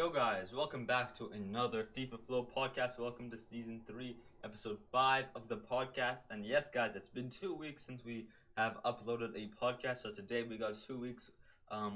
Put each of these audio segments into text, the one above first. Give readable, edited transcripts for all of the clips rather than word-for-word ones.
Yo guys, welcome back to another FIFA Flow podcast. Welcome to season 3, episode 5 of the podcast. And yes guys, it's been 2 weeks since we have uploaded a podcast. So today we got 2 weeks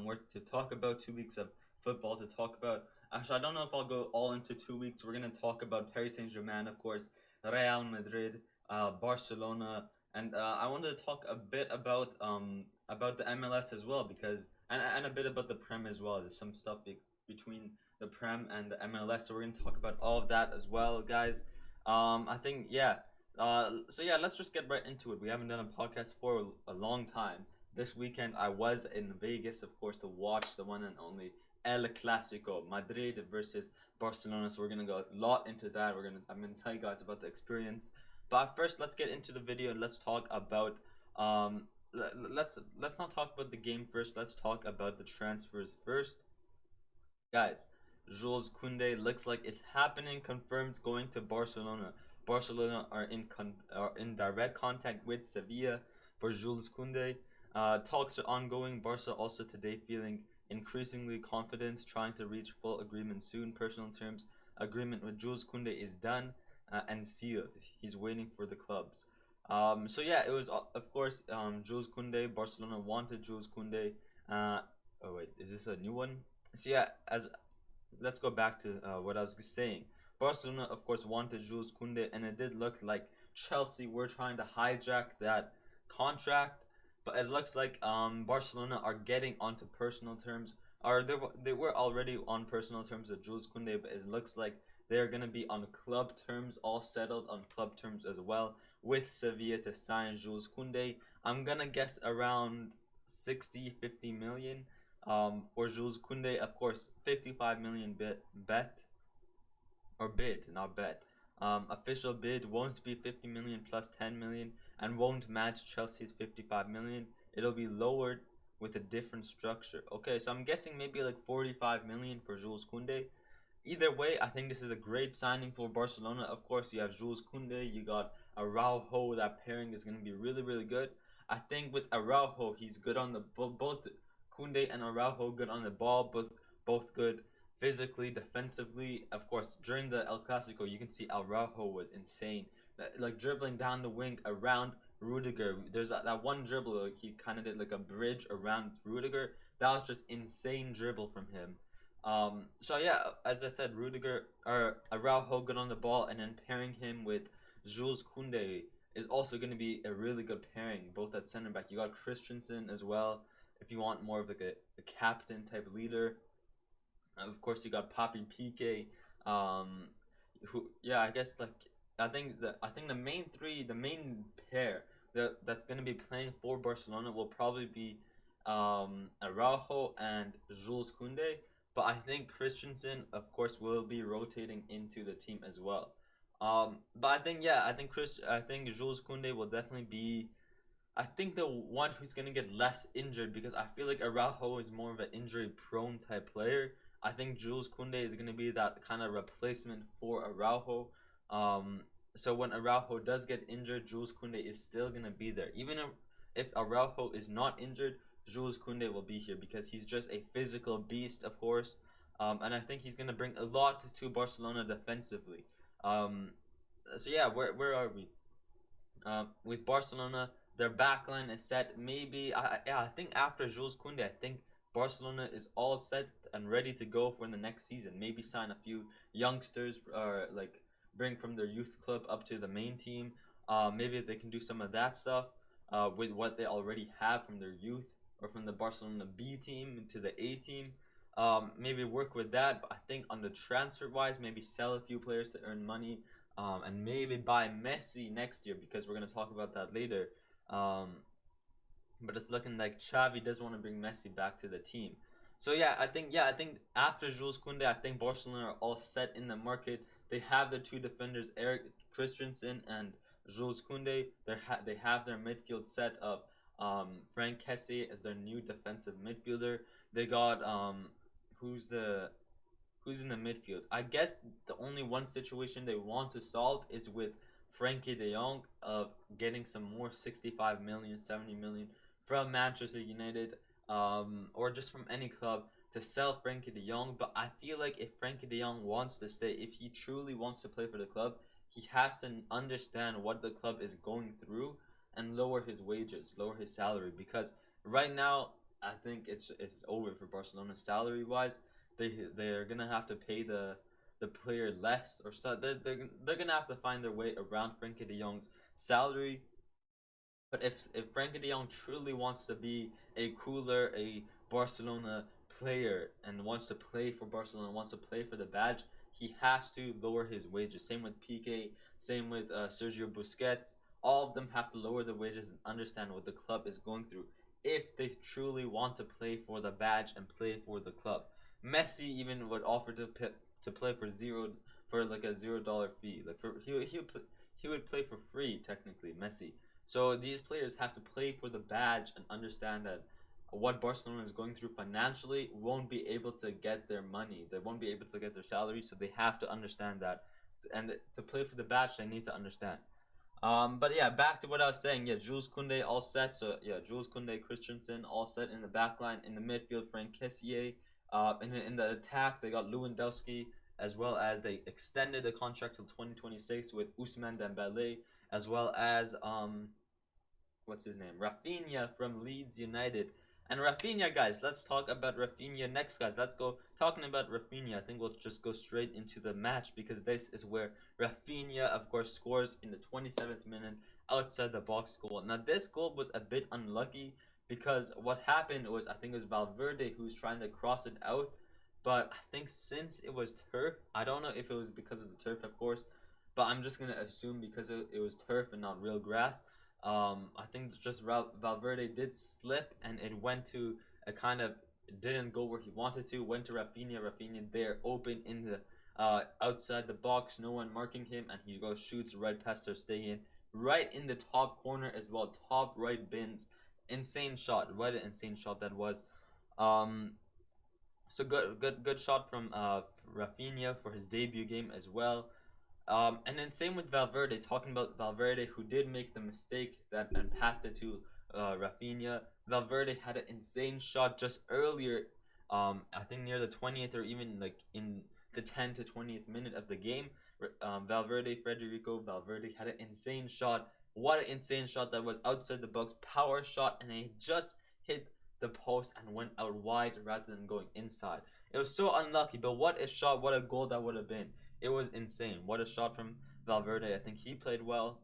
worth to talk about, 2 weeks of football to talk about. Actually, I don't know if I'll go all into 2 weeks. We're going to talk about Paris Saint-Germain, of course, Real Madrid, Barcelona, and I wanted to talk a bit about the MLS as well because and a bit about the Prem as well. There's some stuff between the Prem and the MLS. So we're gonna talk about all of that as well, guys. I think yeah. Let's just get right into it. We haven't done a podcast for a long time. This weekend I was in Vegas, of course, to watch the one and only El Clasico, Madrid versus Barcelona. So we're gonna go a lot into that. I'm gonna tell you guys about the experience. But first, let's get into the video and let's talk about let's not talk about the game first. Let's talk about the transfers first, guys. Jules Koundé looks like it's happening. Confirmed going to Barcelona. Barcelona are in direct contact with Sevilla for Jules Koundé. Talks are ongoing. Barca also today feeling increasingly confident, trying to reach full agreement soon. Personal terms agreement with Jules Koundé is done and sealed. He's waiting for the clubs. It was of course Jules Koundé. Barcelona wanted Jules Koundé. Oh wait, is this a new one? So yeah, as let's go back to what I was saying. Barcelona, of course, wanted Jules Koundé, and it did look like Chelsea were trying to hijack that contract. But it looks like Barcelona are getting onto personal terms. Or they were already on personal terms with Jules Koundé, but it looks like they're going to be on club terms, all settled on club terms as well, with Sevilla to sign Jules Koundé. I'm going to guess around 50 million for Jules Koundé. Of course, 55 million bid, not bet. Official bid won't be 50 million plus 10 million and won't match Chelsea's 55 million. It'll be lowered with a different structure. Okay, so I'm guessing maybe like 45 million for Jules Koundé. Either way, I think this is a great signing for Barcelona. Of course, you have Jules Koundé, you got Araujo. That pairing is going to be really, really good. I think with Araujo, he's good on the both Koundé and Araujo good on the ball, both good physically, defensively. Of course, during the El Clasico, you can see Araujo was insane, like dribbling down the wing around Rudiger. There's that one dribble, like he kind of did like a bridge around Rudiger. That was just insane dribble from him. As I said, Rudiger or Araujo good on the ball, and then pairing him with Jules Koundé is also going to be a really good pairing, both at center back. You got Christensen as well, if you want more of like a captain type leader. Of course, you got Papi Pique, who I guess like I think the main pair that's gonna be playing for Barcelona will probably be Araujo and Jules Koundé, but I think Christensen, of course, will be rotating into the team as well. But I think Jules Koundé will definitely be. I think the one who's gonna get less injured because I feel like Araujo is more of an injury-prone type player. I think Jules Koundé is gonna be that kind of replacement for Araujo. Um, so when Araujo does get injured, Jules Koundé is still gonna be there. Even if Araujo is not injured, Jules Koundé will be here because he's just a physical beast, of course. And I think he's gonna bring a lot to Barcelona defensively. Um, where are we? With Barcelona, their backline is set. Maybe I think after Jules Koundé, I think Barcelona is all set and ready to go for the next season. Maybe sign a few youngsters, or like bring from their youth club up to the main team. Maybe they can do some of that stuff with what they already have from their youth or from the Barcelona B team to the A team. Maybe work with that. But I think on the transfer wise, maybe sell a few players to earn money. And maybe buy Messi next year because we're gonna talk about that later. Um, but it's looking like Xavi does want to bring Messi back to the team. So I think after Jules Koundé, I think Barcelona are all set in the market. They have their two defenders, Eric Christensen and Jules Koundé. They have their midfield set up. Frank Kessie as their new defensive midfielder. They got who's in the midfield. I guess the only one situation they want to solve is with Frankie De Jong of getting some more 65 million, 70 million from Manchester United, or just from any club to sell Frankie De Jong, but I feel like if Frankie De Jong wants to stay, if he truly wants to play for the club, he has to understand what the club is going through and lower his wages, lower his salary. Because right now, I think it's over for Barcelona salary wise. They're gonna have to pay the player less, or so they're gonna have to find their way around Frankie De Jong's salary. But if Frankie De Jong truly wants to be a cooler, a Barcelona player, and wants to play for Barcelona, wants to play for the badge, he has to lower his wages. Same with Piqué, same with Sergio Busquets. All of them have to lower their wages and understand what the club is going through if they truly want to play for the badge and play for the club. Messi even would offer to play for like a $0 fee. Like he would play for free technically, Messi. So these players have to play for the badge and understand that what Barcelona is going through financially won't be able to get their money. They won't be able to get their salary, so they have to understand that. And to play for the badge, they need to understand. But yeah, back to what I was saying. Yeah, Jules Koundé all set. So yeah, Jules Koundé, Christensen all set in the back line. In the midfield, Frank Kessié. In the attack, they got Lewandowski, as well as they extended the contract till 2026 with Ousmane Dembele, as well as what's his name? Rafinha from Leeds United. And Rafinha, guys, let's talk about Rafinha next, guys. Let's go talking about Rafinha. I think we'll just go straight into the match because this is where Rafinha, of course, scores in the 27th minute outside the box goal. Now, this goal was a bit unlucky because what happened was, I think it was Valverde who's trying to cross it out. But I think since it was turf, I don't know if it was because of the turf, of course, but I'm just going to assume because it was turf and not real grass. I think just Valverde did slip and it went to a kind of didn't go where he wanted to. Went to Rafinha. Rafinha there open in the outside the box, no one marking him, and he goes shoots right past Ter Stegen, right in the top corner as well, top right bins. Insane shot, right? An insane shot that was. Um, so good shot from Rafinha for his debut game as well. And then same with Valverde. Talking about Valverde, who did make the mistake that and passed it to Rafinha. Valverde had an insane shot just earlier. I think near the 20th or even like in the 10th to 20th minute of the game. Federico Valverde had an insane shot. What an insane shot that was outside the box, power shot, and it just hit the post and went out wide rather than going inside. It was so unlucky, but what a shot, what a goal that would have been. It was insane. What a shot from Valverde. I think he played well.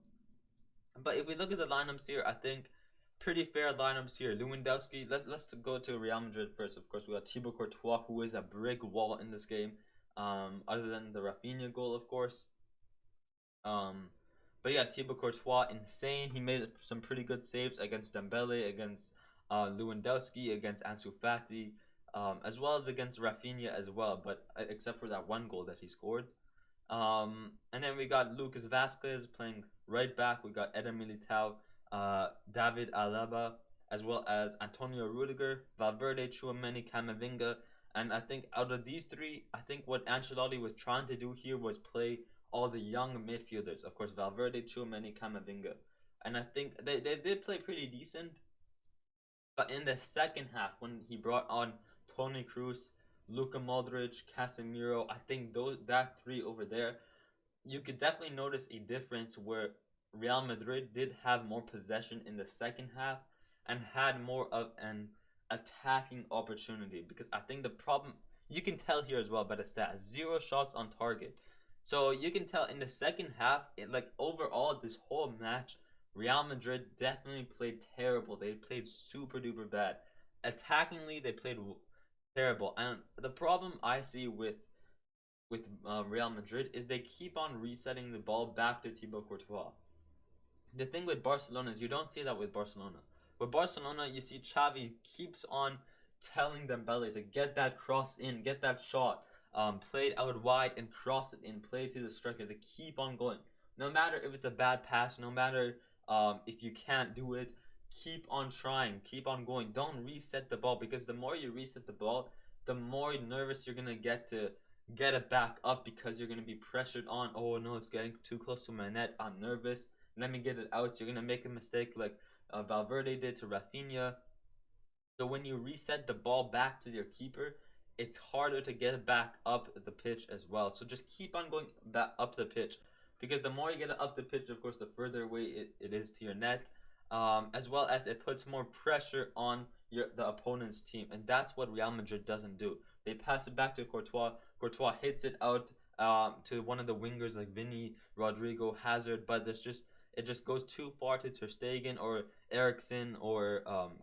But if we look at the lineups here, I think pretty fair lineups here. Lewandowski, let's go to Real Madrid first. Of course, we got Thibaut Courtois, who is a brick wall in this game. Other than the Rafinha goal, of course. But yeah, Thibaut Courtois, insane. He made some pretty good saves against Dembele, against Lewandowski, against Ansu Fati, as well as against Rafinha as well. But except for that one goal that he scored. And then we got Lucas Vasquez playing right back. We got Eder Militao, David Alaba, as well as Antonio Rudiger, Valverde, Tchouameni, Camavinga. And I think out of these three, I think what Ancelotti was trying to do here was play all the young midfielders. Of course, Valverde, Tchouameni, Camavinga. And I think they did play pretty decent. But in the second half, when he brought on Toni Kroos, Luka Modric, Casemiro, I think that three over there, you could definitely notice a difference where Real Madrid did have more possession in the second half and had more of an attacking opportunity. Because I think the problem, you can tell here as well by the stat, 0 shots on target. So you can tell in the second half, like overall this whole match, Real Madrid definitely played terrible. They played super duper bad. Attackingly, they played terrible. And the problem I see with Real Madrid is they keep on resetting the ball back to Thibaut Courtois. The thing with Barcelona is you don't see that with Barcelona. With Barcelona, you see Xavi keeps on telling Dembele to get that cross in, get that shot, play it out wide and cross it in, play it to the striker to keep on going. No matter if it's a bad pass, no matter if you can't do it, keep on trying, keep on going. Don't reset the ball because the more you reset the ball, the more nervous you're gonna get to get it back up because you're gonna be pressured on. Oh no, it's getting too close to my net. I'm nervous. Let me get it out. So you're gonna make a mistake like Valverde did to Rafinha. So when you reset the ball back to your keeper, it's harder to get back up the pitch as well. So just keep on going back up the pitch, because the more you get up the pitch, of course, the further away it is to your net, as well as it puts more pressure on the opponent's team, and that's what Real Madrid doesn't do. They pass it back to Courtois. Courtois hits it out to one of the wingers like Vinny, Rodrigo, Hazard, but it just goes too far to Ter Stegen or Ericsson or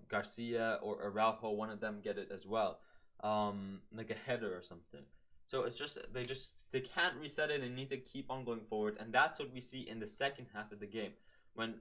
Garcia or Araujo. One of them get it as well, like a header or something. So it's just they can't reset it. They need to keep on going forward, and that's what we see in the second half of the game when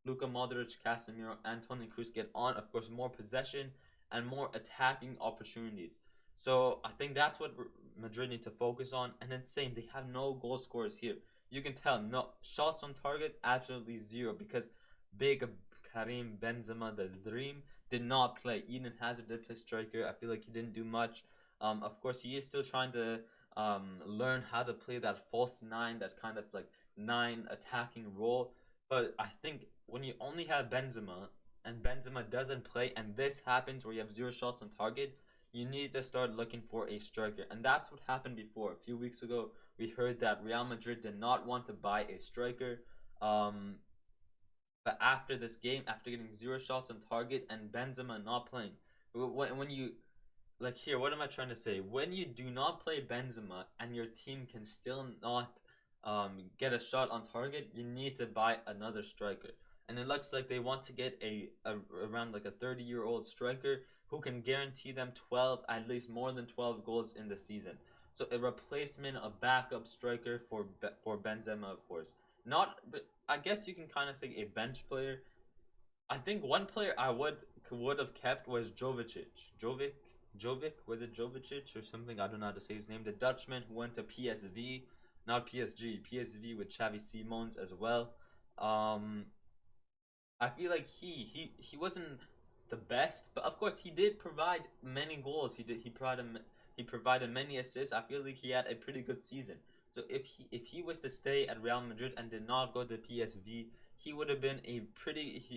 Luka Modric, Casemiro, and Toni Kroos get on. Of course, more possession and more attacking opportunities. So I think that's what Madrid need to focus on. And then same, they have no goal scorers here. You can tell, no shots on target, absolutely zero, because big Karim Benzema, the dream, did not play. Eden Hazard did play striker. I feel like he didn't do much. Of course, he is still trying to learn how to play that false nine, that kind of like nine attacking role. But I think when you only have Benzema and Benzema doesn't play, and this happens where you have zero shots on target, you need to start looking for a striker. And that's what happened before. A few weeks ago, we heard that Real Madrid did not want to buy a striker. But after this game, after getting zero shots on target and Benzema not playing, when you like here, what am I trying to say? When you do not play Benzema and your team can still not get a shot on target, you need to buy another striker. And it looks like they want to get a around like a 30-year-old striker who can guarantee them 12, at least more than 12 goals in the season. So a replacement, a backup striker for Benzema, of course. Not, but I guess you can kind of say a bench player. I think one player I would have kept was Jovicic. Jovic, was it Jovicic or something? I don't know how to say his name. The Dutchman who went to PSV, not PSG, PSV with Xavi Simons as well. Um, I feel like he wasn't the best, but of course he did provide many goals. He provided many assists. I feel like he had a pretty good season. So if he was to stay at Real Madrid and did not go to PSV, he would have been a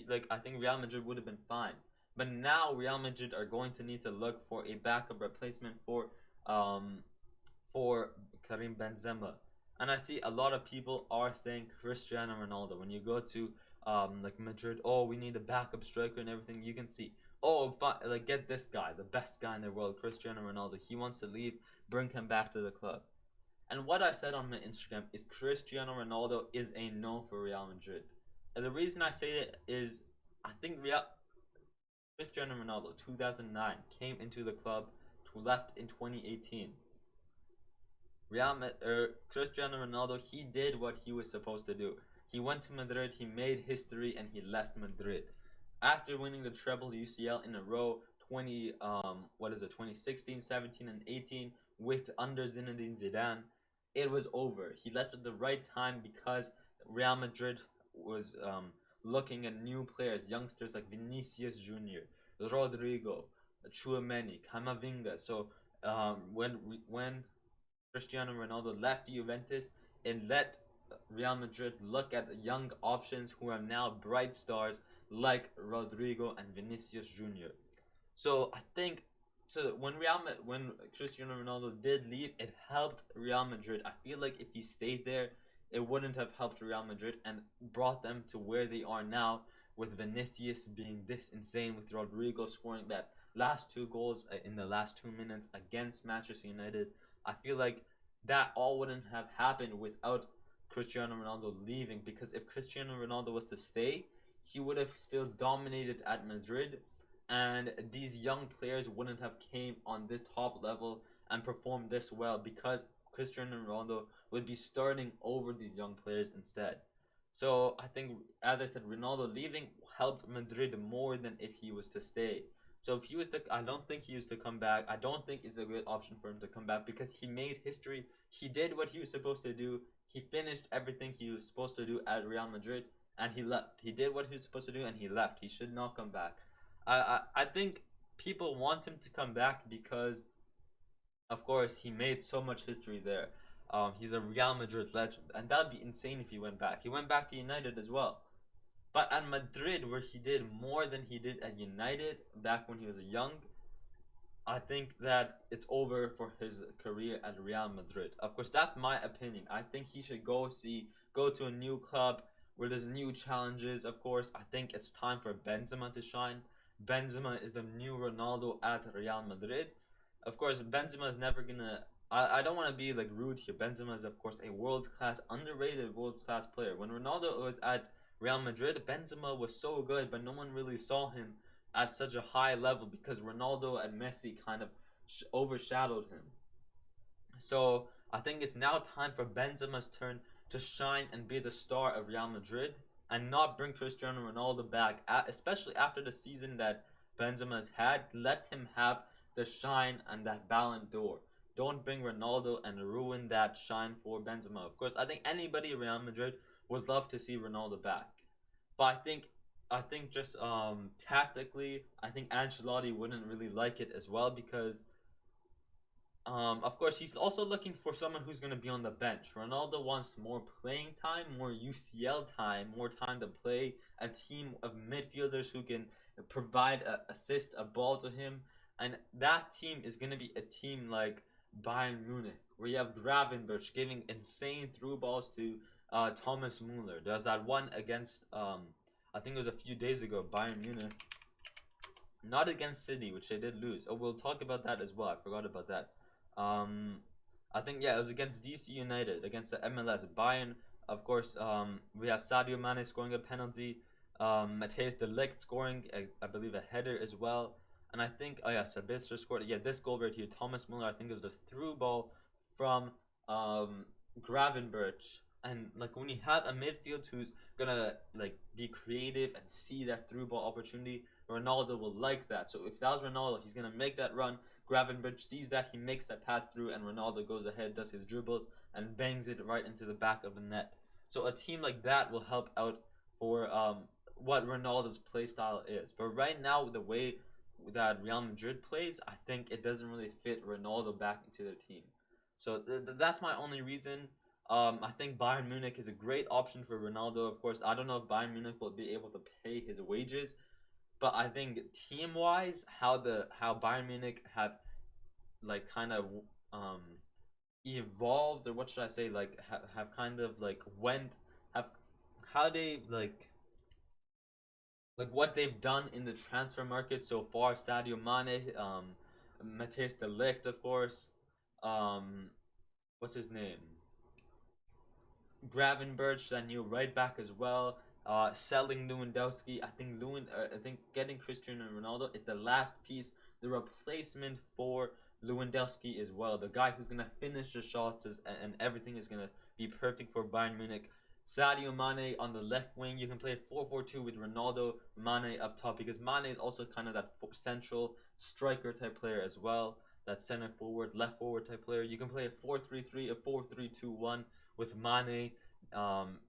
like I think Real Madrid would have been fine. But now Real Madrid are going to need to look for a backup replacement um for Karim Benzema. And I see a lot of people are saying Cristiano Ronaldo. When you go to like Madrid, oh, we need a backup striker and everything, you can see, oh, like get this guy, the best guy in the world, Cristiano Ronaldo. He wants to leave, bring him back to the club. And what I said on my Instagram is Cristiano Ronaldo is a no for Real Madrid. And the reason I say it is I think Cristiano Ronaldo 2009 came into the club, to left in 2018. Cristiano Ronaldo, he did what he was supposed to do. He went to Madrid, he made history, and he left Madrid. After winning the treble UCL in a row, 2016, 17, and 18, with under Zinedine Zidane, it was over. He left at the right time because Real Madrid was looking at new players, youngsters like Vinicius Junior, Rodrigo, Chouameni, Camavinga. So when Cristiano Ronaldo left Juventus and let Real Madrid look at young options who are now bright stars like Rodrigo and Vinicius Junior. So I think when Cristiano Ronaldo did leave, it helped Real Madrid. I feel like if he stayed there, it wouldn't have helped Real Madrid and brought them to where they are now, with Vinicius being this insane, with Rodrigo scoring that last two goals in the last 2 minutes against Manchester United. I feel like that all wouldn't have happened without Cristiano Ronaldo leaving, because if Cristiano Ronaldo was to stay, he would have still dominated at Madrid, and these young players wouldn't have came on this top level and performed this well, because Cristiano Ronaldo would be starting over these young players instead. So I think, as I said, Ronaldo leaving helped Madrid more than if he was to stay. So if he was to, I don't think he used to come back. I don't think it's a good option for him to come back, because he made history. He did what he was supposed to do. He finished everything he was supposed to do at Real Madrid, and he left. He did what he was supposed to do, and he left. He should not come back. I think people want him to come back because, of course, he made so much history there. He's a Real Madrid legend, and that'd be insane if he went back. He went back to United as well. But at Madrid, where he did more than he did at United back when he was young, I think that it's over for his career at Real Madrid. Of course, that's my opinion. I think he should go to a new club where there's new challenges. Of course, I think it's time for Benzema to shine. Benzema is the new Ronaldo at Real Madrid. Of course, Benzema is never gonna. I don't want to be like rude here. Benzema is of course a world class, underrated world class player. When Ronaldo was at Real Madrid, Benzema was so good, but no one really saw him at such a high level because Ronaldo and Messi kind of overshadowed him. So I think it's now time for Benzema's turn to shine and be the star of Real Madrid and not bring Cristiano Ronaldo back, especially after the season that Benzema's had. Let him have the shine and that Ballon d'Or. Don't bring Ronaldo and ruin that shine for Benzema. Of course, I think anybody at Real Madrid would love to see Ronaldo back, but I think just tactically, I think Ancelotti wouldn't really like it as well because of course, he's also looking for someone who's going to be on the bench. Ronaldo wants more playing time, more UCL time, more time to play. A team of midfielders who can provide assist a ball to him, and that team is going to be a team like Bayern Munich, where you have Gravenberch giving insane through balls to Thomas Muller. There's that one against I think it was a few days ago, Bayern Munich. Not against City, which they did lose. Oh, we'll talk about that as well. I forgot about that. Um, I think yeah, it was against DC United, against the MLS Bayern. Of course, we have Sadio Mane scoring a penalty, Matthijs de Ligt scoring, I believe, a header as well, and I think oh yeah, Sabitzer scored. Yeah, this goal right here, Thomas Muller. I think it was the through ball from Gravenberch, and like when you have a midfield who's gonna like be creative and see that through ball opportunity, Ronaldo will like that. So if that was Ronaldo, he's gonna make that run. Gravenberch sees that, he makes that pass through, and Ronaldo goes ahead, does his dribbles, and bangs it right into the back of the net. So a team like that will help out for what Ronaldo's play style is. But right now, the way that Real Madrid plays, I think it doesn't really fit Ronaldo back into their team. So that's my only reason. I think Bayern Munich is a great option for Ronaldo. Of course, I don't know if Bayern Munich will be able to pay his wages, but I think team wise, how Bayern Munich have like kind of um evolved, or what should I say, like have kind of like went have how they like what they've done in the transfer market so far. Sadio Mane, Matthijs de Ligt, of course, um, what's his name? Gravenberch, that new right back as well. Selling Lewandowski, I think getting Cristiano Ronaldo is the last piece, the replacement for Lewandowski as well. The guy who's gonna finish the shots and everything is gonna be perfect for Bayern Munich. Sadio Mane on the left wing. You can play 4-4-2 with Ronaldo, Mane up top, because Mane is also kind of that central striker type player as well. That center forward, left forward type player. You can play a 4-3-3, a 4-3-2-1 with Mane, um,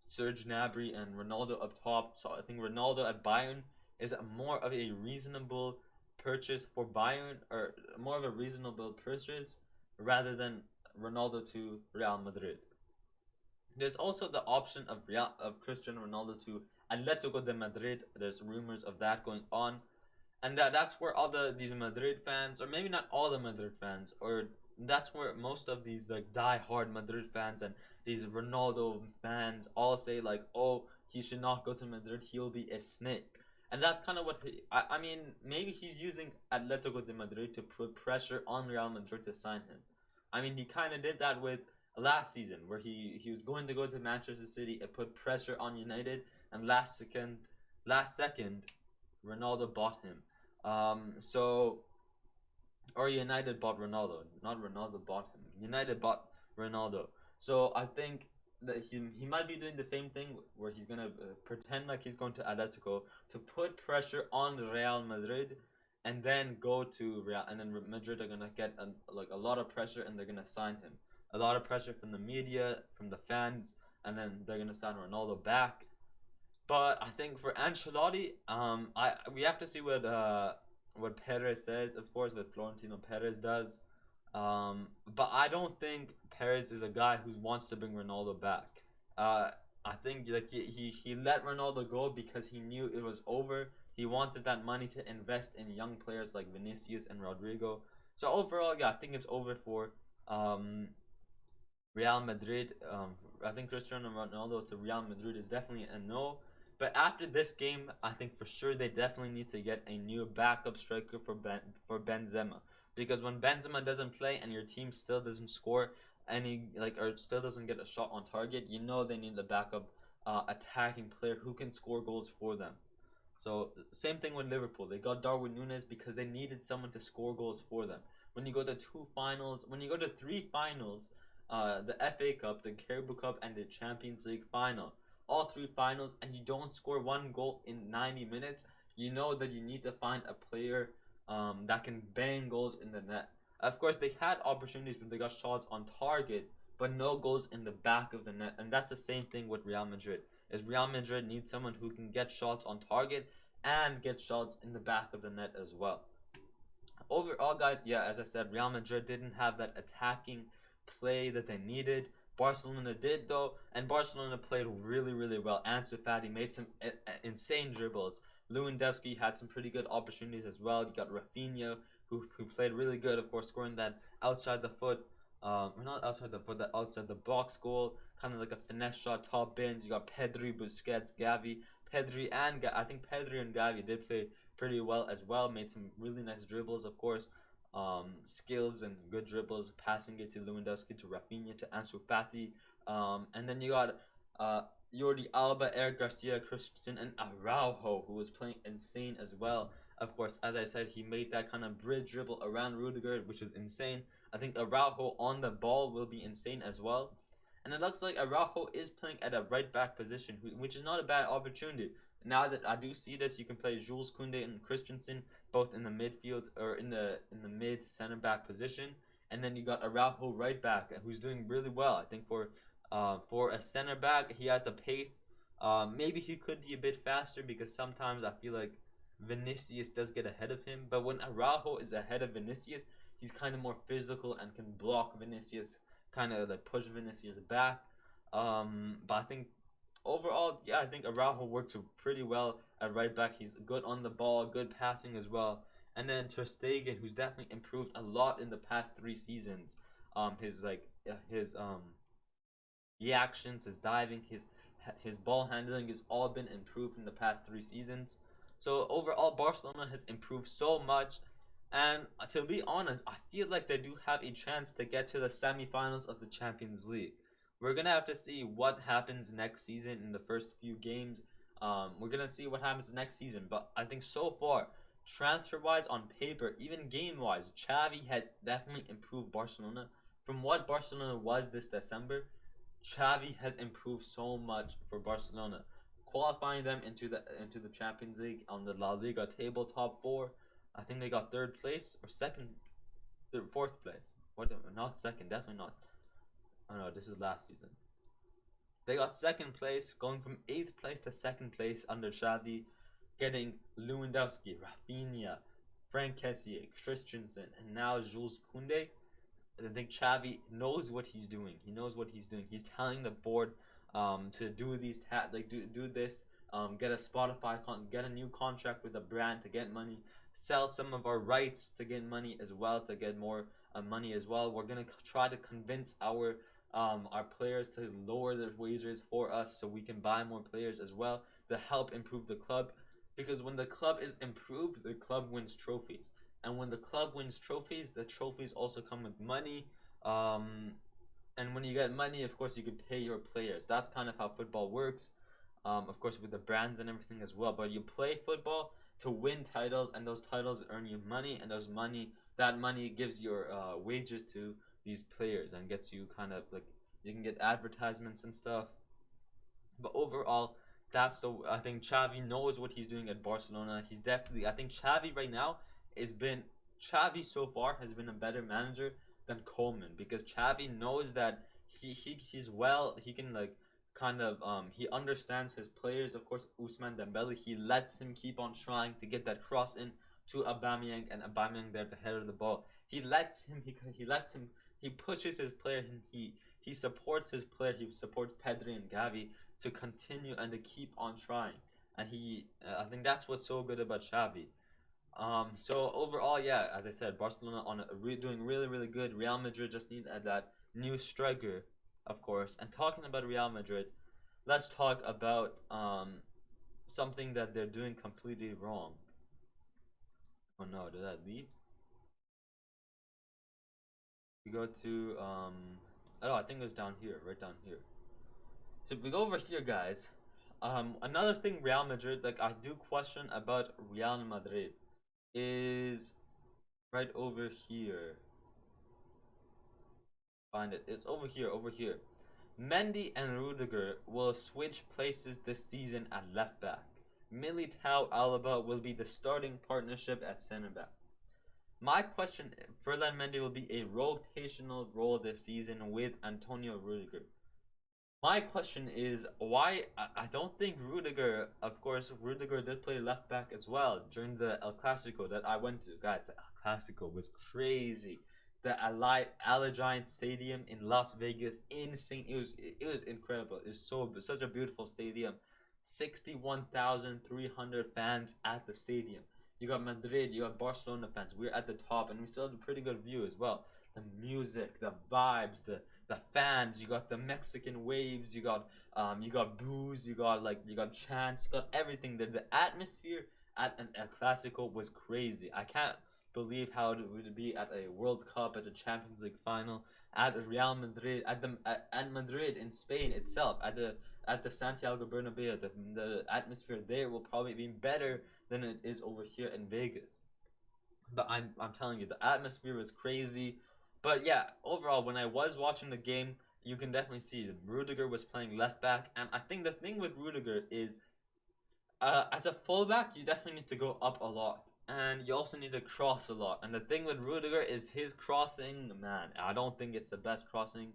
Serge Gnabry, and Ronaldo up top. So I think Ronaldo at Bayern is more of a reasonable purchase for Bayern, or more of a reasonable purchase rather than Ronaldo to Real Madrid. There's also the option of Cristiano Ronaldo to Atletico de Madrid. There's rumors of that going on, and that's where all these Madrid fans, or maybe not all the Madrid fans, or that's where most of these like die-hard Madrid fans and these Ronaldo fans all say like, oh, he should not go to Madrid. He'll be a snake. And that's kind of what I mean. Maybe he's using Atletico de Madrid to put pressure on Real Madrid to sign him. I mean, he kind of did that with last season, where he was going to go to Manchester City and put pressure on United, and last second, Ronaldo bought him. So or United bought Ronaldo, not Ronaldo bought him. United bought Ronaldo. So I think that he might be doing the same thing, where he's gonna pretend like he's going to Atletico to put pressure on Real Madrid, and then go to Real, and then Madrid are gonna get like a lot of pressure, and they're gonna sign him. A lot of pressure from the media, from the fans, and then they're gonna sign Ronaldo back. But I think for Ancelotti, we have to see what Perez says, of course, what Florentino Perez does. But I don't think Perez is a guy who wants to bring Ronaldo back. I think like he let Ronaldo go because he knew it was over. He wanted that money to invest in young players like Vinicius and Rodrigo. So overall, yeah, I think it's over for um, Real Madrid. I think Cristiano Ronaldo to Real Madrid is definitely a no. But after this game, I think for sure they definitely need to get a new backup striker for Benzema, because when Benzema doesn't play and your team still doesn't score any or still doesn't get a shot on target, you know they need a backup attacking player who can score goals for them. So same thing with Liverpool. They got Darwin Núñez because they needed someone to score goals for them. When you go to when you go to three finals, the FA Cup, the Carabao Cup, and the Champions League final, all three finals, and you don't score one goal in 90 minutes, you know that you need to find a player that can bang goals in the net. Of course, they had opportunities when they got shots on target, but no goals in the back of the net. And that's the same thing with Real Madrid. Is Real Madrid needs someone who can get shots on target and get shots in the back of the net as well. Overall, guys, yeah, as I said, Real Madrid didn't have that attacking play that they needed. Barcelona did though, and Barcelona played really, really well. Ansu Fati made some insane dribbles. Lewandowski had some pretty good opportunities as well. You got Rafinha, who played really good, of course, scoring that outside the foot, or not outside the foot, that outside the box goal, kind of like a finesse shot, top bins. You got Pedri, Busquets, Gavi, I think Pedri and Gavi did play pretty well as well. Made some really nice dribbles, of course. Skills and good dribbles, passing it to Lewandowski, to Rafinha, to Ansu Fati. And then you got Jordi Alba, Eric Garcia, Christensen, and Araujo, who was playing insane as well. Of course, as I said, he made that kind of bridge dribble around Rudiger, which is insane. I think Araujo on the ball will be insane as well. And it looks like Araujo is playing at a right back position, which is not a bad opportunity. Now that I do see this, you can play Jules Koundé and Christensen both in the midfield or in the mid center back position, and then you got Araujo right back who's doing really well. I think for a center back, he has the pace. Maybe he could be a bit faster because sometimes I feel like Vinicius does get ahead of him, but when Araujo is ahead of Vinicius, he's kind of more physical and can block Vinicius, kind of like push Vinicius back. But I think overall, yeah, I think Araujo works pretty well at right back. He's good on the ball, good passing as well. And then Ter Stegen, who's definitely improved a lot in the past 3 seasons. His reactions, his diving, his ball handling has all been improved in the past 3 seasons. So overall, Barcelona has improved so much. And to be honest, I feel like they do have a chance to get to the semifinals of the Champions League. We're gonna have to see what happens next season in the first few games. We're gonna see what happens next season, but I think so far, transfer-wise, on paper, even game-wise, Xavi has definitely improved Barcelona from what Barcelona was this December. Xavi has improved so much for Barcelona, qualifying them into the Champions League on the La Liga table top four. I think they got third place or second, fourth place. What? Not second, definitely not. Oh no, this is last season. They got second place, going from 8th place to second place under Xavi, getting Lewandowski, Rafinha, Frank Kessie, Christensen, and now Jules Koundé. I think Xavi knows what he's doing. He knows what he's doing. He's telling the board to do these do this. Get a Spotify get a new contract with a brand to get money. Sell some of our rights to get money as well, to get more money as well. We're gonna try to convince our players to lower their wages for us so we can buy more players as well to help improve the club. Because when the club is improved, the club wins trophies. And when the club wins trophies, the trophies also come with money. And when you get money, of course, you can pay your players. That's kind of how football works. Of course, with the brands and everything as well. But you play football to win titles, and those titles earn you money, and that money gives your wages to these players and gets you kind of like, you can get advertisements and stuff. But overall, I think Xavi knows what he's doing at Barcelona. He's definitely, I think Xavi right now Xavi so far has been a better manager than Koeman, because Xavi knows that he's well, he can like kind of he understands his players. Of course, Ousmane Dembele, he lets him keep on trying to get that cross in to Aubameyang, and Aubameyang there at the head of the ball. He pushes his player, and he supports his player. He supports Pedri and Gavi to continue and to keep on trying. and I think that's what's so good about Xavi. So overall, yeah, as I said, Barcelona doing really really good. Real Madrid just need that new striker, of course. And talking about Real Madrid, let's talk about something that they're doing completely wrong. Oh no, did that leave? We go to oh, I think it was down here, right down here. So if we go over here, guys, another thing Real Madrid, like I do question about Real Madrid, is right over here. Find it. It's over here, over here. Mendy and Rudiger will switch places this season at left back. Militao Alaba will be the starting partnership at center back. My question: Ferland Mendy will be a rotational role this season with Antonio Rudiger. My question is why I don't think Rudiger, of course, Rudiger did play left back as well during the El Clasico that I went to. Guys, the El Clasico was crazy. The Allegiant Stadium in Las Vegas, insane. It was incredible. It's such a beautiful stadium. 61,300 fans at the stadium. You got Madrid, you got Barcelona fans. We're at the top, and we still had a pretty good view as well. The music, the vibes, the fans, you got the Mexican waves, you got booze, you got chants, you got everything there. The atmosphere at an El Clasico was crazy. I can't believe how it would be at a World Cup, at a Champions League final, at Real Madrid, at Madrid in Spain itself, at the Santiago Bernabeu. The atmosphere there will probably be better than it is over here in Vegas. But I'm telling you, the atmosphere was crazy. But yeah, overall, when I was watching the game, you can definitely see Rudiger was playing left back, and I think the thing with Rudiger is, as a fullback, you definitely need to go up a lot, and you also need to cross a lot. And the thing with Rudiger is his crossing, man. I don't think it's the best crossing.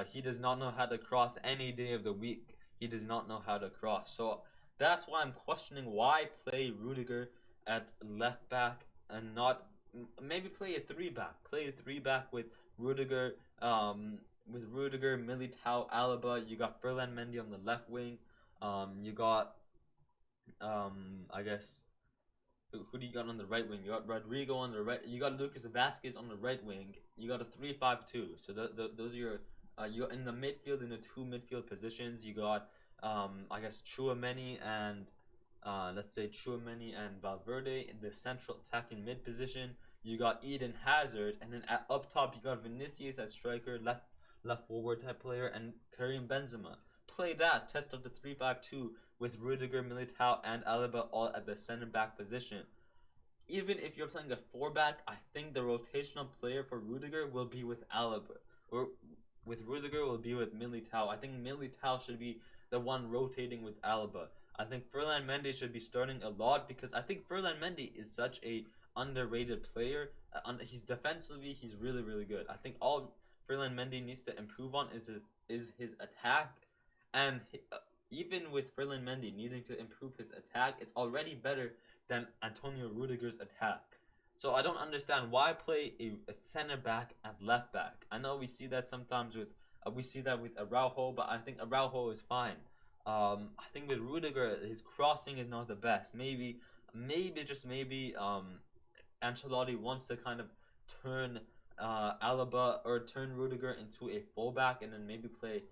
He does not know how to cross any day of the week. He does not know how to cross. So that's why I'm questioning why play Rudiger at left back and not maybe play a three back. Play a three back with Rudiger, Militao, Alaba. You got Ferland Mendy on the left wing. You got I guess who do you got on the right wing? You got Rodrigo on the right. You got Lucas Vasquez on the right wing. You got a 3-5-2. So those are your you got in the midfield in the two midfield positions. You got I guess Chouameni and let's say Chouameni and Valverde in the central attacking mid position. You got Eden Hazard, and then up top you got Vinicius at striker, left forward type player, and Karim Benzema. Play that test of the 3-5-2 with Rudiger, Militao, and Alaba all at the center back position. Even if you're playing a four back, I think the rotational player for Rudiger will be with Alaba, or with Rudiger will be with Militao. I think Militao should be the one rotating with Alaba. I think Ferland Mendy should be starting a lot because I think Ferland Mendy is such a underrated player. He's defensively, he's really really good. I think all Ferland Mendy needs to improve on is his attack, and even with Ferland Mendy needing to improve his attack, it's already better than Antonio Rudiger's attack. So I don't understand why play a center back at left back. I know we see that sometimes with Araujo, but I think Araujo is fine. I think with Rudiger, his crossing is not the best. Maybe just maybe Ancelotti wants to kind of turn Alaba or turn Rudiger into a fullback and then maybe play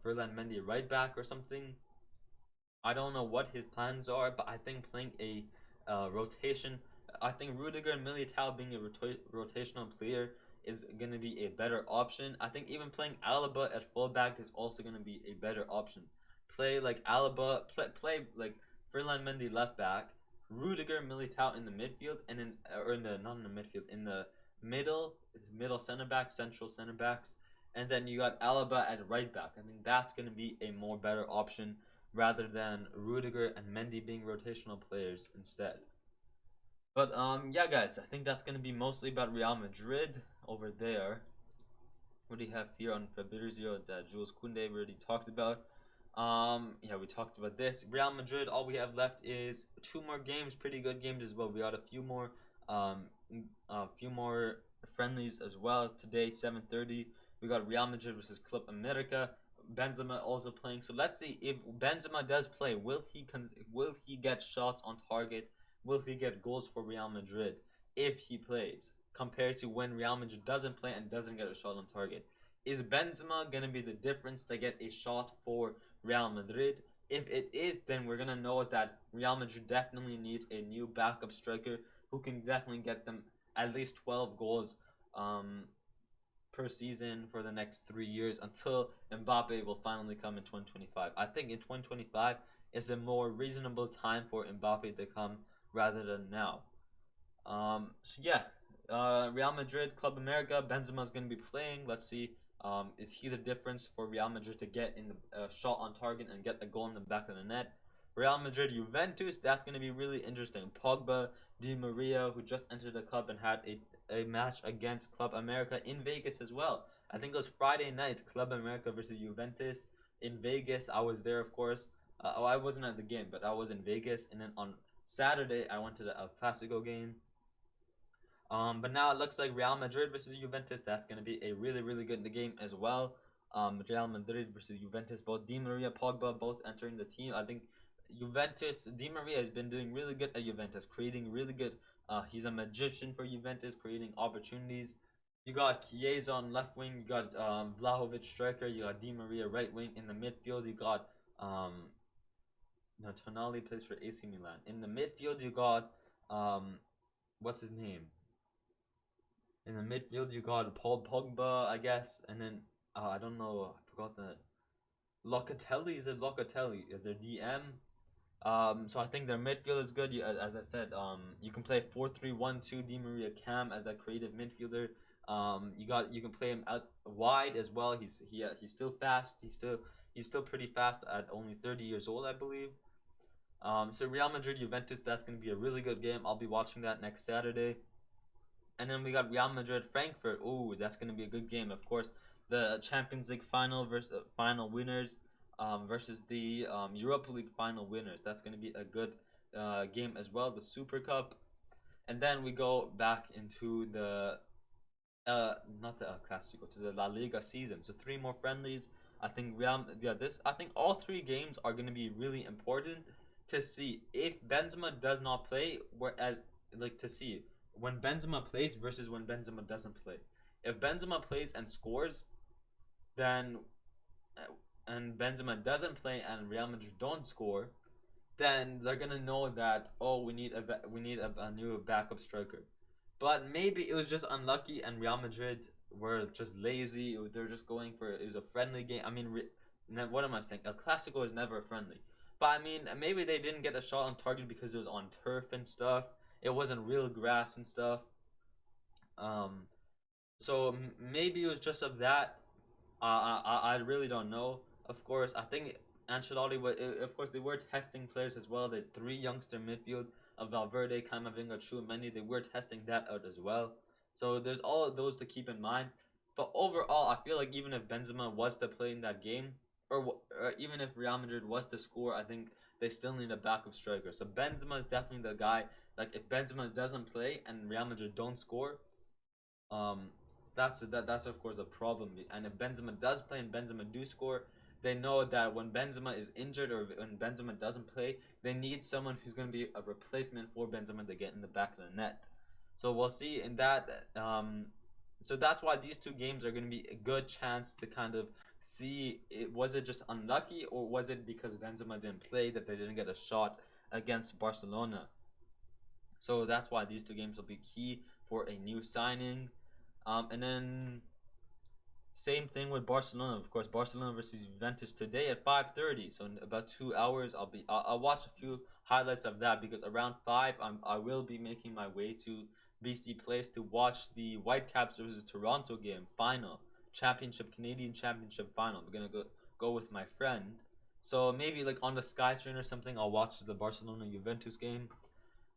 Ferland Mendy right back or something. I don't know what his plans are, but I think playing a rotation, I think Rudiger and Militao being a rotational player is going to be a better option. I think even playing Alaba at fullback is also going to be a better option. Play like Alaba, play like Ferland Mendy left back, Rudiger, Militao in the midfield, and then or in the not in the midfield in the middle center back, central center backs, and then you got Alaba at right back. I think that's going to be a more better option rather than Rudiger and Mendy being rotational players instead. But yeah, guys, I think that's gonna be mostly about Real Madrid over there. What do you have here on Fabrizio that Jules Koundé we already talked about? Yeah, we talked about this. Real Madrid, all we have left is two more games, pretty good games as well. We got a few more friendlies as well today, 7:30. We got Real Madrid versus Club America. Benzema also playing. So let's see if Benzema does play. Will he get shots on target? Will he get goals for Real Madrid if he plays? Compared to when Real Madrid doesn't play and doesn't get a shot on target, is Benzema gonna be the difference to get a shot for Real Madrid? If it is, then we're gonna know that Real Madrid definitely needs a new backup striker who can definitely get them at least 12 goals per season for the next 3 years until Mbappe will finally come in 2025. I think in 2025 is a more reasonable time for Mbappe to come rather than now. So yeah, Real Madrid, Club America, Benzema is going to be playing. Let's see, is he the difference for Real Madrid to get in the shot on target and get the goal in the back of the net? Real Madrid, Juventus, that's going to be really interesting. Pogba, Di Maria, who just entered the club and had a match against Club America in Vegas as well. I think it was Friday night, Club America versus Juventus in Vegas. I was there, of course. I wasn't at the game, but I was in Vegas. And then on Saturday, I went to the El Clasico game. But now it looks like Real Madrid versus Juventus. That's going to be a really, really good game as well. Real Madrid versus Juventus. Both Di Maria, Pogba, both entering the team. I think Juventus, Di Maria has been doing really good at Juventus, creating really good. He's a magician for Juventus, creating opportunities. You got Chiesa on left wing. You got Vlahovic striker. You got Di Maria right wing. In the midfield, you got no, Tonali plays for AC Milan. In the midfield, you got what's his name? In the midfield, you got Paul Pogba, I guess, and then I don't know. I forgot that. Locatelli, is it Locatelli? Is their DM? So I think their midfield is good. As I said, you can play 4-3-1-2 Di Maria Cam as a creative midfielder. You can play him out wide as well. He's still fast. He's still pretty fast at only 30 years old, I believe. So Real Madrid Juventus, that's gonna be a really good game. I'll be watching that next Saturday. And then we got Real Madrid Frankfurt. Ooh, that's gonna be a good game. Of course, the Champions League final versus final winners versus the Europa League final winners. That's gonna be a good game as well. The Super Cup, and then we go back into the not the El Clasico, to the La Liga season. So 3 more friendlies. I think I think all 3 games are gonna be really important to see if Benzema does not play. Whereas to see when Benzema plays versus when Benzema doesn't play. If Benzema plays and scores, then and Benzema doesn't play and Real Madrid don't score, then they're gonna know that we need a new backup striker. But maybe it was just unlucky and Real Madrid were just lazy. They're just going for it was a friendly game. I mean, what am I saying? El Clasico is never a friendly. But I mean, maybe they didn't get a shot on target because it was on turf and stuff. It wasn't real grass and stuff. So maybe it was just of that. I really don't know. Of course, I think Ancelotti. Of course, they were testing players as well. The 3 youngster midfield of Valverde, Camavinga, Tchouameni. They were testing that out as well. So there's all of those to keep in mind. But overall, I feel like even if Benzema was to play in that game, or even if Real Madrid was to score, I think they still need a backup striker. So Benzema is definitely the guy. Like if Benzema doesn't play and Real Madrid don't score, that's of course a problem. And if Benzema does play and Benzema do score, they know that when Benzema is injured or when Benzema doesn't play, they need someone who's going to be a replacement for Benzema to get in the back of the net. So we'll see in that. So that's why these 2 games are going to be a good chance to kind of see was it just unlucky or was it because Benzema didn't play that they didn't get a shot against Barcelona. So that's why these 2 games will be key for a new signing. And then same thing with Barcelona. Of course, Barcelona versus Juventus today at 5:30. So in about 2 hours, I'll watch a few highlights of that because around 5, I will be making my way to BC Place to watch the Whitecaps versus Toronto game final, Canadian Championship final. We're gonna go with my friend. So maybe like on the SkyTrain or something, I'll watch the Barcelona Juventus game.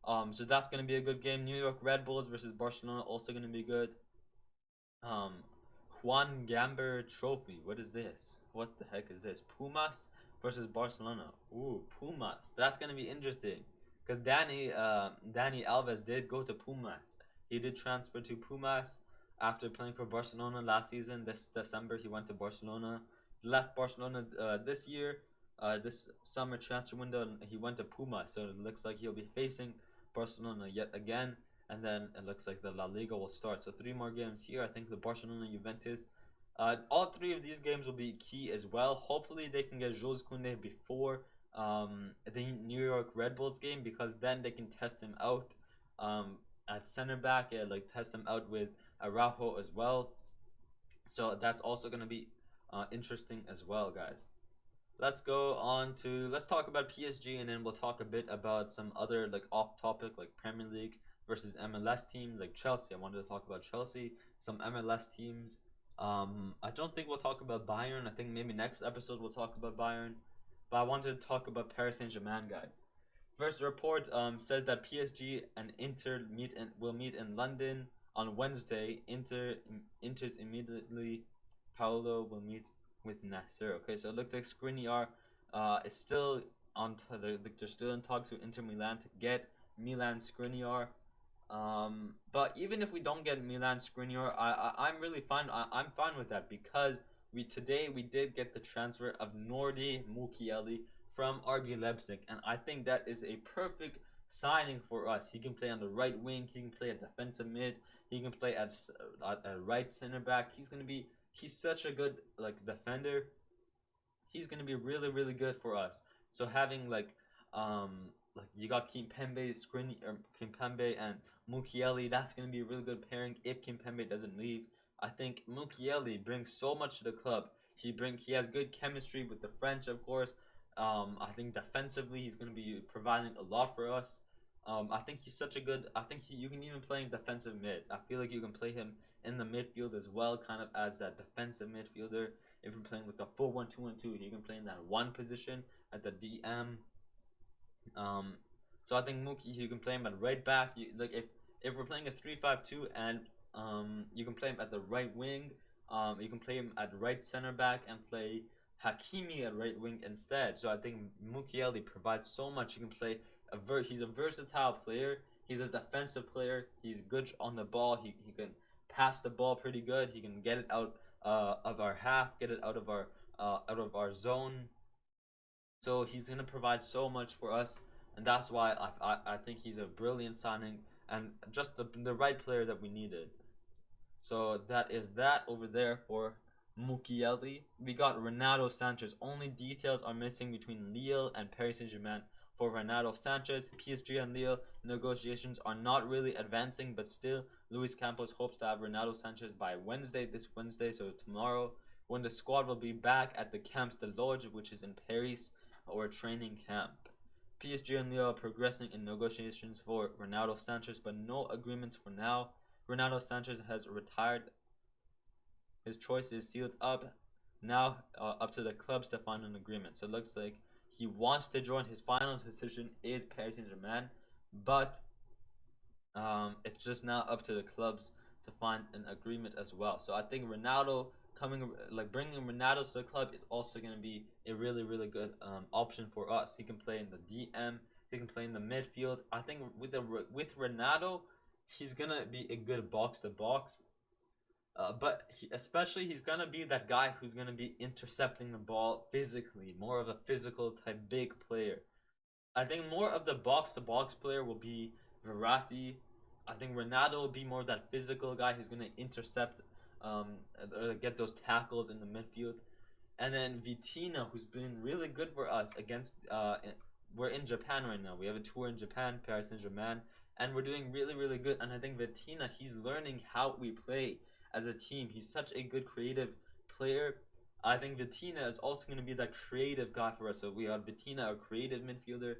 So that's gonna be a good game. New York Red Bulls versus Barcelona, also gonna be good. Juan Gamber Trophy. What is this? What the heck is this? Pumas versus Barcelona. Ooh, Pumas. That's gonna be interesting, because Dani Alves did go to Pumas. He did transfer to Pumas after playing for Barcelona last season. This December, he went to Barcelona. left Barcelona this year, this summer transfer window, and he went to Puma. So it looks like he'll be facing Barcelona yet again, and then it looks like the La Liga will start. So 3 more games here. I think the Barcelona Juventus. All 3 of these games will be key as well. Hopefully they can get Jules Koundé before the New York Red Bulls game, because then they can test him out at center back, like test him out with Araujo as well. So that's also going to be interesting as well, guys. Let's talk about PSG, and then we'll talk a bit about some other like off topic, like Premier League versus MLS teams like Chelsea. I wanted to talk about Chelsea, some MLS teams. I don't think we'll talk about Bayern. I think maybe next episode we'll talk about Bayern. But I wanted to talk about Paris Saint-Germain, guys. First report says that PSG and Inter will meet in London on Wednesday. Inter's immediately. Paolo will meet with Nasser. Okay, so it looks like Skriniar is still they're still in talks with Inter Milan to get Milan Skriniar. But even if we don't get Milan Skriniar, I'm really fine. I'm fine with that, because we did get the transfer of Nordi Mukiele from RB Leipzig, and I think that is a perfect signing for us. He can play on the right wing, he can play at defensive mid, he can play at right center back. He's such a good like defender. He's gonna be really really good for us. So having like you got Kimpembe, Kimpembe and Mukiele, that's gonna be a really good pairing if Kimpembe doesn't leave. I think Mukiele brings so much to the club. He has good chemistry with the French, of course. I think defensively he's gonna be providing a lot for us. I think he's such a good. I think you can even play in defensive mid. I feel like you can play him in the midfield as well, kind of as that defensive midfielder. If you're playing like a 4-1-2-1-2, you can play in that one position at the DM. So I think Mookie, you can play him at right back. If we're playing a 3-5-2 and you can play him at the right wing. You can play him at right center back and play Hakimi at right wing instead. So I think Mukiele provides so much. He can play he's a versatile player. He's a defensive player. He's good on the ball. He can pass the ball pretty good. He can get it out of our half, get it out of our zone. So he's gonna provide so much for us, and that's why I think he's a brilliant signing and just the right player that we needed. So that is that over there for Mukiele. We got Renato Sanchez. Only details are missing between Lille and Paris Saint-Germain for Renato Sanchez. PSG and Lille negotiations are not really advancing, but still, Luis Campos hopes to have Renato Sanchez by this Wednesday, so tomorrow, when the squad will be back at the Camps de Lodge, which is in Paris, or training camp. PSG and Lille are progressing in negotiations for Renato Sanchez, but no agreements for now. Renato Sanchez has retired. His choice is sealed up. Now, up to the clubs to find an agreement. So it looks like he wants to join. His final decision is Paris Saint-Germain, but it's just now up to the clubs to find an agreement as well. So I think bringing Renato to the club is also going to be a really really good option for us. He can play in the DM. He can play in the midfield. I think with Renato, he's gonna be a good box to box. But he's gonna be that guy who's gonna be intercepting the ball physically, more of a physical type big player. I think more of the box to box player will be Verratti. I think Renato will be more of that physical guy who's gonna intercept, get those tackles in the midfield, and then Vitinha, who's been really good for us against. We're in Japan right now. We have a tour in Japan, Paris Saint-Germain, and we're doing really really good. And I think Vitinha, he's learning how we play as a team. He's such a good creative player. I think Vitinha is also going to be that creative guy for us. So we have Vitinha, a creative midfielder,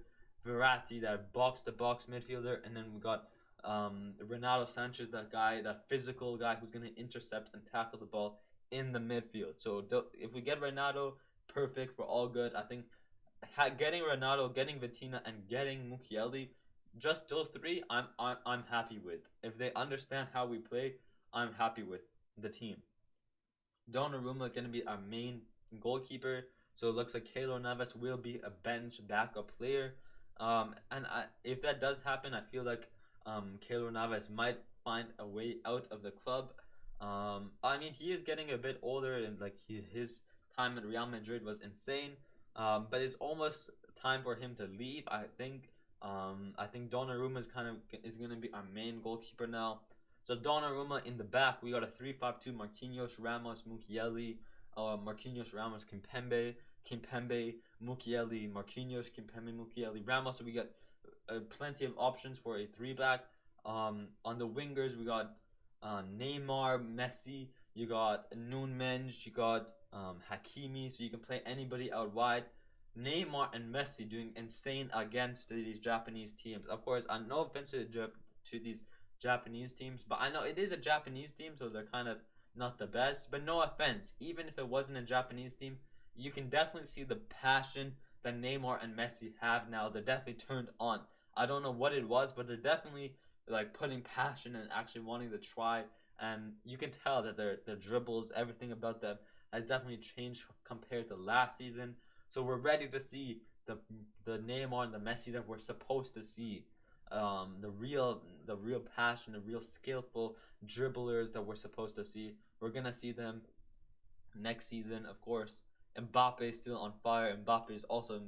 Verratti, that box-to-box midfielder, and then we got Renato Sanchez, that physical guy who's going to intercept and tackle the ball in the midfield. So if we get Renato, perfect, we're all good. I think getting Renato, getting Vitinha, and getting Mukiele, just those 3, I'm happy with. If they understand how we play, I'm happy with the team. Donnarumma going to be our main goalkeeper, so it looks like Keylor Navas will be a bench backup player. If that does happen, I feel like Keylor Navas might find a way out of the club. I mean, he is getting a bit older, and like his time at Real Madrid was insane. But it's almost time for him to leave. I think Donnarumma is gonna be our main goalkeeper now. So Donnarumma in the back, we got a 3-5-2: Marquinhos, Ramos, Mukiele, Marquinhos, Ramos, Kimpembe, Mukiele, Marquinhos, Kimpembe, Mukiele, Ramos. So we got plenty of options for a three back. On the wingers, we got Neymar, Messi. You got Nunez. You got Hakimi. So you can play anybody out wide. Neymar and Messi doing insane against these Japanese teams. Of course, no offense to these Japanese teams, but I know it is a Japanese team, so they're kind of not the best. But no offense, even if it wasn't a Japanese team, you can definitely see the passion that Neymar and Messi have now. They're definitely turned on. I don't know what it was, but they're definitely like putting passion and actually wanting to try. And you can tell that their dribbles, everything about them has definitely changed compared to last season. So we're ready to see the Neymar and the Messi that we're supposed to see. The real passion, the real skillful dribblers that we're supposed to see. We're gonna see them next season, of course. Mbappe is still on fire. Mbappe is always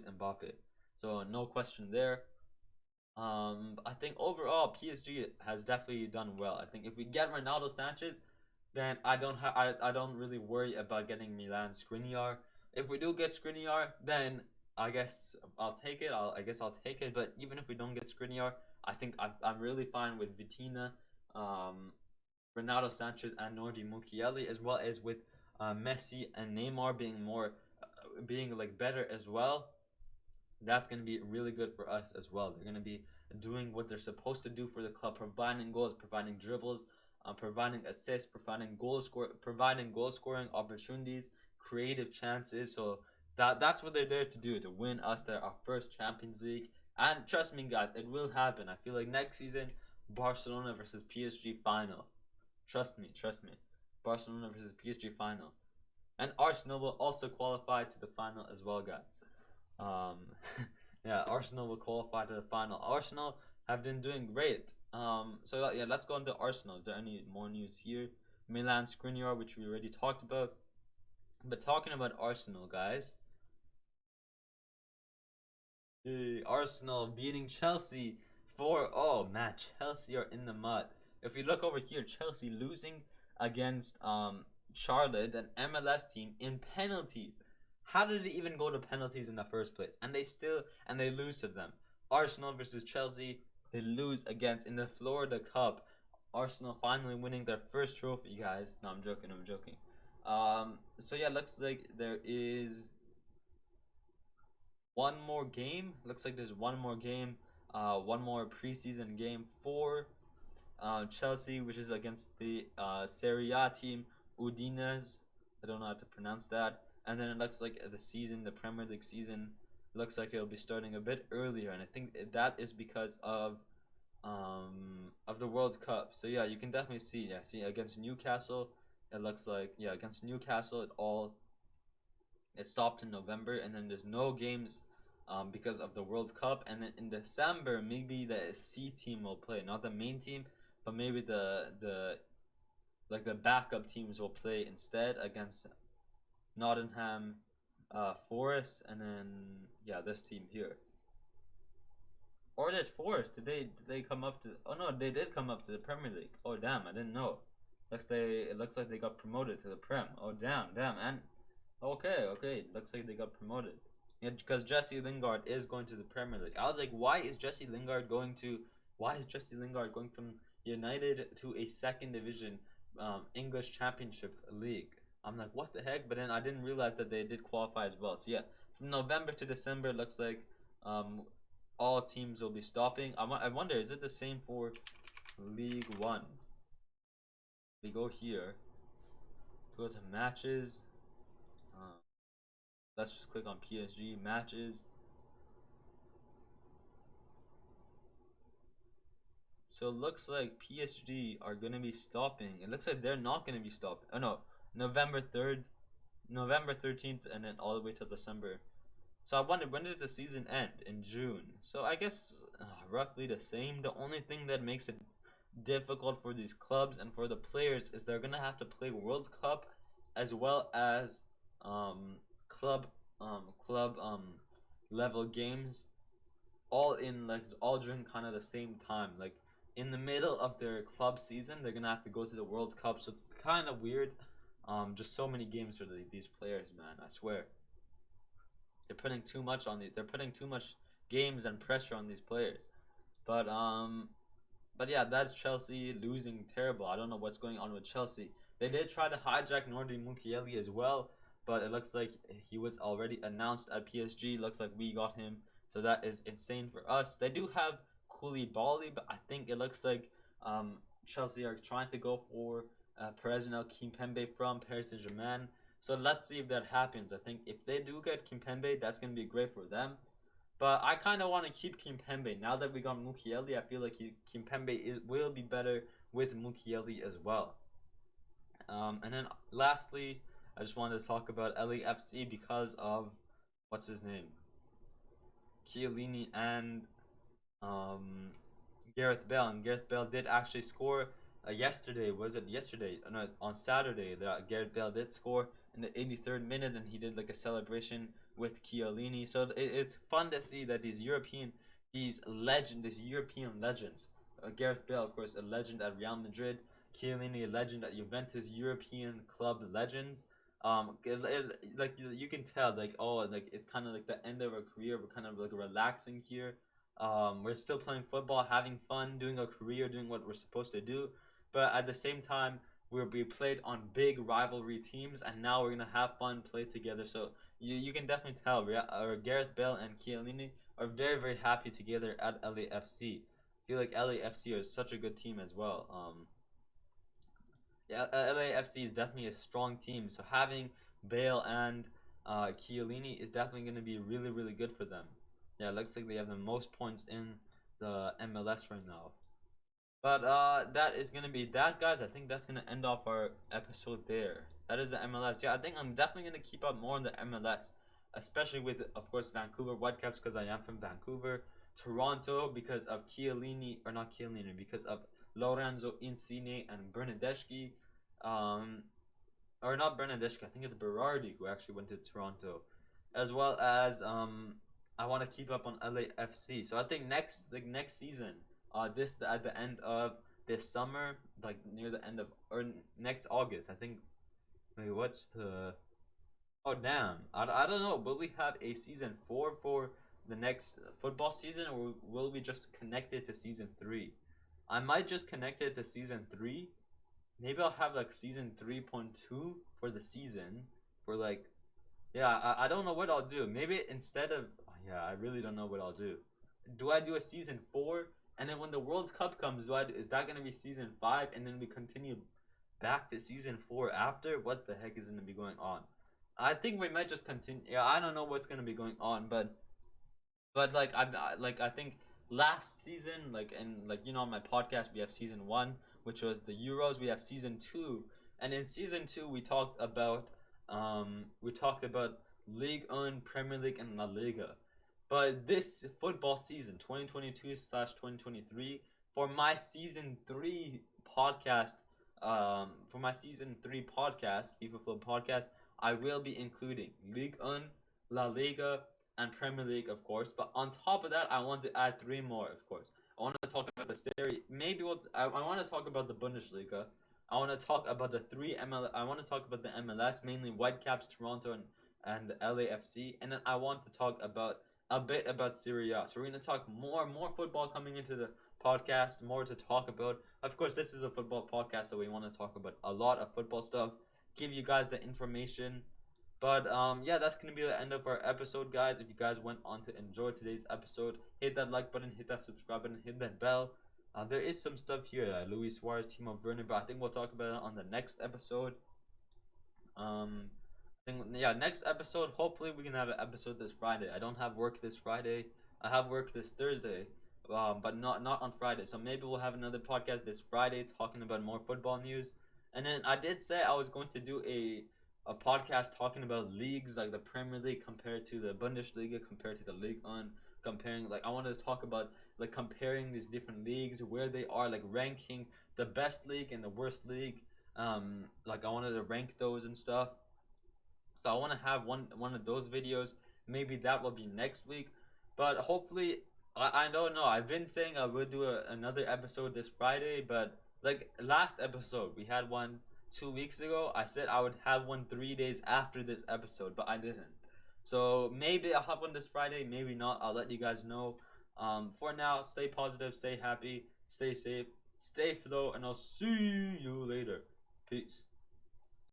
Mbappe. So no question there. I think overall PSG has definitely done well. I think if we get Ronaldo Sanchez, then I don't really worry about getting Milan Skriniar. If we do get Skriniar, then I guess I'll take it. I guess I'll take it. But even if we don't get Skriniar, I think I'm really fine with Vitina, Ronaldo Sanchez, and Nordi Mukiele, as well as with Messi and Neymar being like better as well. That's going to be really good for us as well. They're going to be doing what they're supposed to do for the club, providing goals, providing dribbles, providing assists, providing goal scoring opportunities, creative chances. So that's what they're there to do, to win us our first Champions League. And trust me, guys, it will happen. I feel like next season, Barcelona versus PSG final. Trust me. Barcelona versus PSG final. And Arsenal will also qualify to the final as well, guys. Yeah, Arsenal will qualify to the final. Arsenal have been doing great. So yeah, let's go into Arsenal. Is there any more news here? Milan Skriniar, which we already talked about. But talking about Arsenal, guys. Arsenal beating Chelsea 4-0. Man, Chelsea are in the mud. If we look over here, Chelsea losing against Charlotte, an MLS team, in penalties. How did it even go to penalties in the first place? And they lose to them. Arsenal versus Chelsea, they lose against in the Florida Cup. Arsenal finally winning their first trophy, guys. No, I'm joking. So yeah, looks like there is one more game. Looks like there's one more game. One more preseason game for Chelsea, which is against the Serie A team Udinese. I don't know how to pronounce that. And then it looks like the Premier League season, looks like it'll be starting a bit earlier, and I think that is because of the World Cup. So yeah, you can definitely see against Newcastle, it looks like against Newcastle it stopped in November, and then there's no games because of the World Cup, and then in December maybe the C team will play, not the main team, but maybe the backup teams will play instead against Nottingham Forest, and then this team here. Or did Forest? Did they come up to? Oh no, they did come up to the Premier League. Oh damn, I didn't know. It looks like they got promoted to the Prem. Oh damn, and okay, looks like they got promoted. Yeah, because Jesse Lingard is going to the Premier League. I was like, why is Jesse Lingard going from United to a second division English Championship League? I'm like, what the heck? But then I didn't realize that they did qualify as well. So yeah, from November to December, it looks like all teams will be stopping. I wonder, is it the same for League One? We go here, go to matches. Let's just click on PSG matches. So it looks like PSG are gonna be stopping. It looks like they're not gonna be stopping. Oh no, November 3rd, November 13th, and then all the way till December. So I wonder, when does the season end? In June. So I guess roughly the same. The only thing that makes it difficult for these clubs and for the players is they're gonna have to play World Cup as well as um, club club level games, all in like all during kind of the same time. Like in the middle of their club season, they're gonna have to go to the World Cup, so it's kind of weird. Just so many games for these players, man. I swear they're putting too much on these. They're putting too much games and pressure on these players. But but yeah, that's Chelsea losing terrible. I don't know what's going on with Chelsea. They did try to hijack Nordi Mukiele as well, but it looks like he was already announced at PSG. Looks like we got him, so that is insane for us. They do have Koulibaly, but I think it looks like Chelsea are trying to go for Perez Kimpembe from Paris Saint-Germain. So let's see if that happens. I think if they do get Kimpembe, that's going to be great for them. But I kind of want to keep Kimpembe. Now that we got Mukiele, I feel like Kimpembe will be better with Mukiele as well. And then lastly, I just wanted to talk about LAFC because of what's his name, Chiellini and um, Gareth Bale. And Gareth Bale did actually score yesterday. Was it yesterday? No, on Saturday. Gareth Bale did score in the 83rd minute, and he did like a celebration with Chiellini. So it's fun to see that these European legends. Gareth Bale, of course, a legend at Real Madrid. Chiellini, a legend at Juventus. European club legends. Like you can tell, like like it's kind of like the end of our career. We're kind of like relaxing here. We're still playing football, having fun, doing a career, doing what we're supposed to do. But at the same time, we'll be played on big rivalry teams, and now we're gonna have fun, play together. So you can definitely tell, Gareth Bale and Chiellini are very very happy together at LAFC. I feel like LAFC is such a good team as well. Yeah, LAFC is definitely a strong team. So having Bale and Chiellini is definitely going to be really, really good for them. Yeah, it looks like they have the most points in the MLS right now. But that is going to be that, guys. I think that's going to end off our episode there. That is the MLS. Yeah, I think I'm definitely going to keep up more on the MLS, especially with, of course, Vancouver Whitecaps because I am from Vancouver. Toronto because of Chiellini, or not Chiellini, because of Lorenzo Insigne and Bernadeschi. Um, or not Bernadeschi, I think it's Berardi who actually went to Toronto, as well as I want to keep up on LAFC. So I think next season, this at the end of this summer, like near the end of or next August, I think. Wait, what's the? Oh damn! I don't know. Will we have a season 4 for the next football season, or will we just connect it to season 3? I might just connect it to season 3. Maybe I'll have like season 3.2 for the season for like yeah, I don't know what I'll do. Maybe instead of yeah, I really don't know what I'll do. Do I do a season 4 and then when the World Cup comes, is that going to be season 5 and then we continue back to season 4 after? What the heck is going to be going on? I think we might just continue. Yeah, I don't know what's going to be going on, but like I think last season, like and like on my podcast we have season 1, which was the Euros. We have season 2, and in season 2 we talked about League 1, Premier League, and La Liga. But this football season, 2022/2023, for my season 3 podcast, FIFA Flow podcast, I will be including League 1, La Liga, and Premier League, of course. But on top of that, I want to add 3 more, of course. I want to talk about the Serie. Maybe I want to talk about the Bundesliga. I want to talk about the 3 ML. I want to talk about the MLS, mainly Whitecaps, Toronto, and LAFC. And then I want to talk about a bit about Serie A. So we're going to talk more football coming into the podcast, more to talk about. Of course, this is a football podcast, so we want to talk about a lot of football stuff, give you guys the information. But yeah, that's gonna be the end of our episode, guys. If you guys went on to enjoy today's episode, hit that like button, hit that subscribe button, hit that bell. There is some stuff here, Luis Suarez, Timo Werner, but I think we'll talk about it on the next episode. I think yeah, next episode. Hopefully, we can have an episode this Friday. I don't have work this Friday. I have work this Thursday, but not on Friday. So maybe we'll have another podcast this Friday talking about more football news. And then I did say I was going to do a podcast talking about leagues like the Premier League compared to the Bundesliga compared to the League On, comparing like I wanted to talk about like comparing these different leagues, where they are, like ranking the best league and the worst league. Like I wanted to rank those and stuff. So I want to have one of those videos. Maybe that will be next week, but hopefully I don't know. I've been saying I would do another episode this Friday, but like last episode we had one 2 weeks ago. I said I would have one 3 days after this episode, but I didn't. So maybe I'll have one this Friday. Maybe not. I'll let you guys know. For now, stay positive, stay happy, stay safe, stay flow, and I'll see you later. Peace.